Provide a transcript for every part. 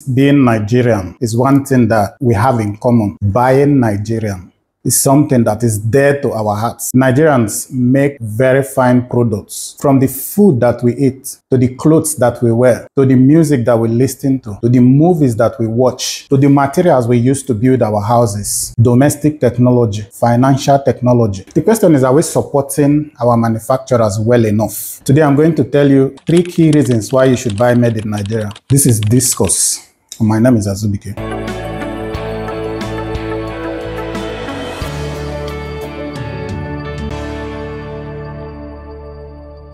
Being Nigerian is one thing that we have in common. Buying Nigerian is something that is dear to our hearts. Nigerians make very fine products. From the food that we eat, to the clothes that we wear, to the music that we listen to the movies that we watch, to the materials we use to build our houses, domestic technology, financial technology. The question is, are we supporting our manufacturers well enough? Today I'm going to tell you 3 key reasons why you should buy made in Nigeria. This is Discourse. My name is Azubuike.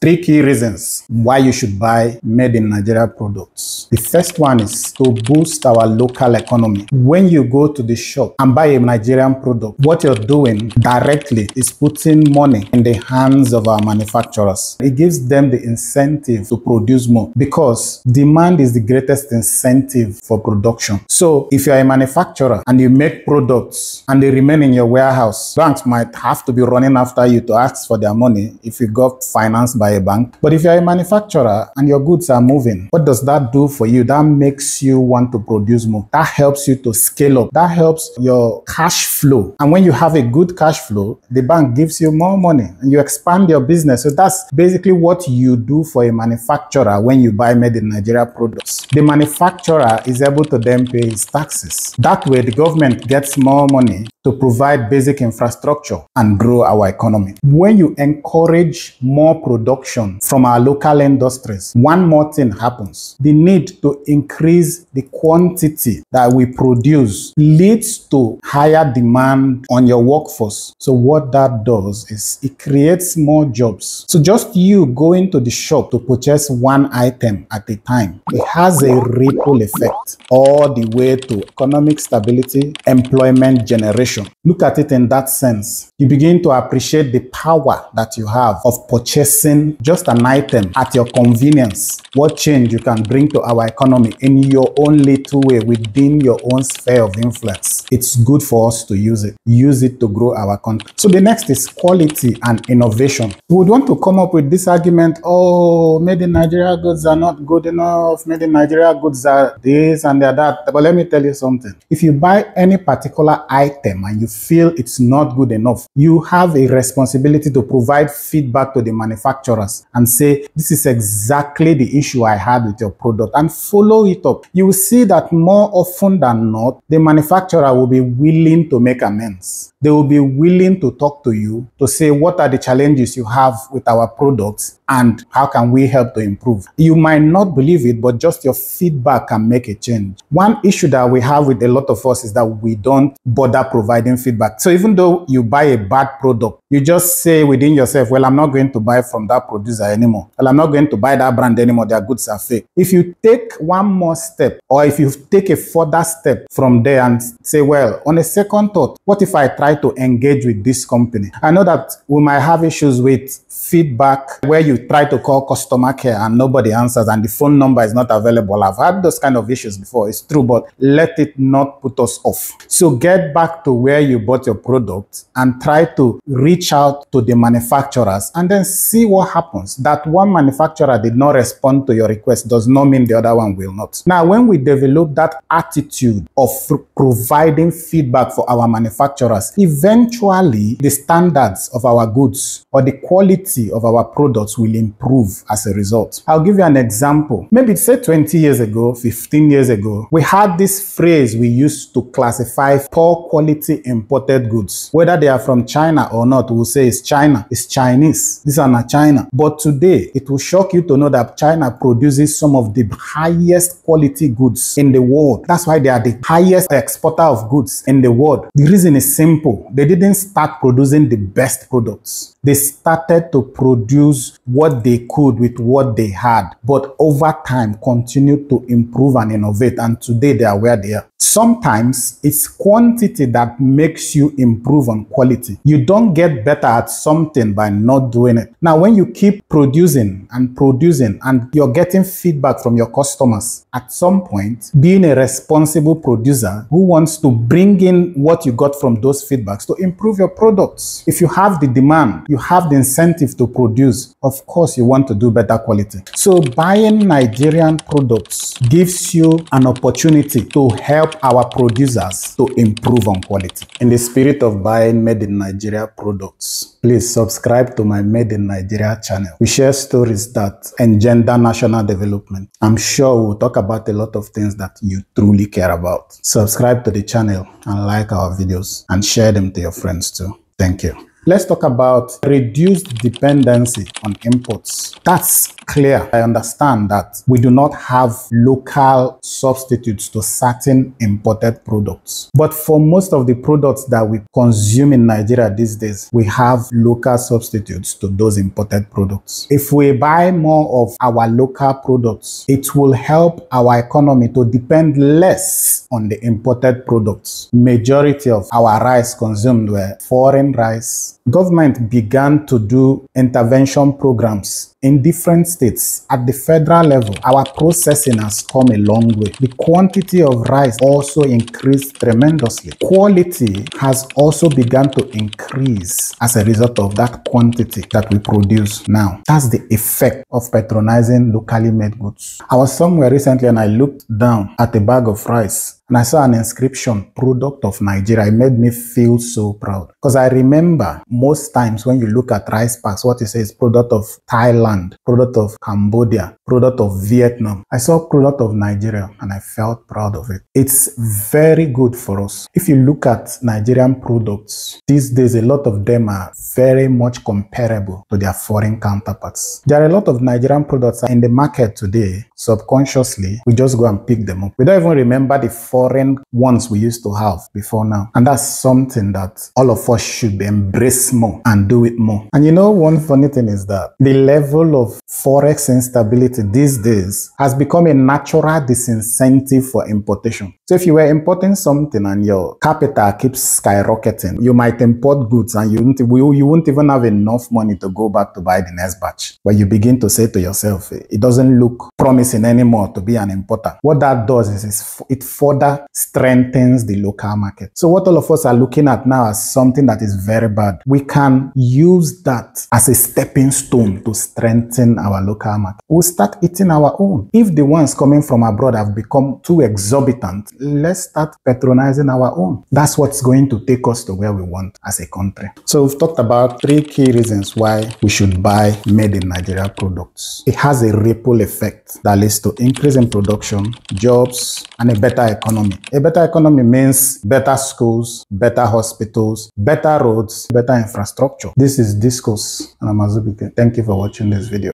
3 key reasons why you should buy made in Nigeria products. The first one is to boost our local economy. When you go to the shop and buy a Nigerian product, what you're doing directly is putting money in the hands of our manufacturers. It gives them the incentive to produce more because demand is the greatest incentive for production. So if you're a manufacturer and you make products and they remain in your warehouse, banks might have to be running after you to ask for their money if you got financed by a bank. But if you're a manufacturer and your goods are moving, what does that do for you? That makes you want to produce more. That helps you to scale up. That helps your cash flow. And when you have a good cash flow, the bank gives you more money and you expand your business. So that's basically what you do for a manufacturer when you buy made in Nigeria products. The manufacturer is able to then pay his taxes. That way, the government gets more money to provide basic infrastructure and grow our economy. When you encourage more production from our local industries, one more thing happens. The need to increase the quantity that we produce leads to higher demand on your workforce. So what that does is it creates more jobs. So just you going to the shop to purchase one item at a time, it has a ripple effect all the way to economic stability, employment generation. Look at it in that sense. You begin to appreciate the power that you have of purchasing just an item at your convenience. What change you can bring to our economy in your own little way within your own sphere of influence. It's good for us to use it. Use it to grow our country. So the next is quality and innovation. We would want to come up with this argument, oh, made in Nigeria goods are not good enough. Made in Nigeria goods are this and they're that. But let me tell you something. If you buy any particular item and you feel it's not good enough, you have a responsibility to provide feedback to the manufacturers and say, this is exactly the issue I had with your product, and follow it up. You will see that more often than not, the manufacturer will be willing to make amends. They will be willing to talk to you to say, what are the challenges you have with our products and how can we help to improve? You might not believe it, but just your feedback can make a change. One issue that we have with a lot of us is that we don't bother providing feedback. So even though you buy a bad product, you just say within yourself, well, I'm not going to buy from that producer anymore. Well, I'm not going to buy that brand anymore. Their goods are fake. If you take one more step, or if you take a further step from there and say, well, on a second thought, what if I try to engage with this company? I know that we might have issues with feedback where you try to call customer care and nobody answers and the phone number is not available. I've had those kind of issues before. It's true, but let it not put us off. So get back to where you bought your product and try to reach out to the manufacturers and then see what happens. That one manufacturer did not respond to your request does not mean the other one will not. Now, when we develop that attitude of providing feedback for our manufacturers, eventually the standards of our goods or the quality of our products will improve as a result. I'll give you an example. Maybe say 20 years ago, 15 years ago, we had this phrase we used to classify poor quality imported goods. Whether they are from China or not, we'll say it's China, it's Chinese. These are not China. But today, it will shock you to know that China produces some of the highest quality goods in the world. That's why they are the highest exporter of goods in the world. The reason is simple. They didn't start producing the best products. They started to produce what they could with what they had, but over time continued to improve and innovate, and today they are where they are. Sometimes it's quantity that makes you improve on quality. You don't get get better at something by not doing it. Now, when you keep producing and you're getting feedback from your customers, at some point, being a responsible producer who wants to bring in what you got from those feedbacks to improve your products. If you have the demand, you have the incentive to produce, of course you want to do better quality. So buying Nigerian products gives you an opportunity to help our producers to improve on quality. In the spirit of buying made in Nigeria products, please subscribe to my Made in Nigeria channel. We share stories that engender national development. I'm sure we'll talk about a lot of things that you truly care about. Subscribe to the channel and like our videos and share them to your friends too. Thank you. Let's talk about reduced dependency on imports. That's clear. I understand that we do not have local substitutes to certain imported products. But for most of the products that we consume in Nigeria these days, we have local substitutes to those imported products. If we buy more of our local products, it will help our economy to depend less on the imported products. Majority of our rice consumed were foreign rice. Government began to do intervention programs in different states. At the federal level, our processing has come a long way. The quantity of rice also increased tremendously. Quality has also begun to increase as a result of that quantity that we produce now. That's the effect of patronizing locally made goods. I was somewhere recently and I looked down at a bag of rice and I saw an inscription, product of Nigeria. It made me feel so proud. Because I remember most times when you look at rice packs, what it says, product of Thailand, product of Cambodia, product of Vietnam. I saw product of Nigeria and I felt proud of it. It's very good for us. If you look at Nigerian products, these days a lot of them are very much comparable to their foreign counterparts. There are a lot of Nigerian products in the market today. Subconsciously, we just go and pick them up. We don't even remember the foreign ones we used to have before now. And that's something that all of us should embrace more and do it more. And you know, one funny thing is that the level of forex instability these days has become a natural disincentive for importation. So if you were importing something and your capital keeps skyrocketing, you might import goods and you won't even have enough money to go back to buy the next batch. But you begin to say to yourself, it doesn't look promising anymore to be an importer. What that does is it further strengthens the local market. So what all of us are looking at now as something that is very bad, we can use that as a stepping stone to strengthen our local market. We'll start eating our own. If the ones coming from abroad have become too exorbitant, let's start patronizing our own. That's what's going to take us to where we want as a country. So we've talked about 3 key reasons why we should buy made in Nigeria products. It has a ripple effect that leads to increase in production, jobs, and a better economy. A better economy means better schools, better hospitals, better roads, better infrastructure. This is Discourse, and I'm Azubuike. Thank you for watching this video.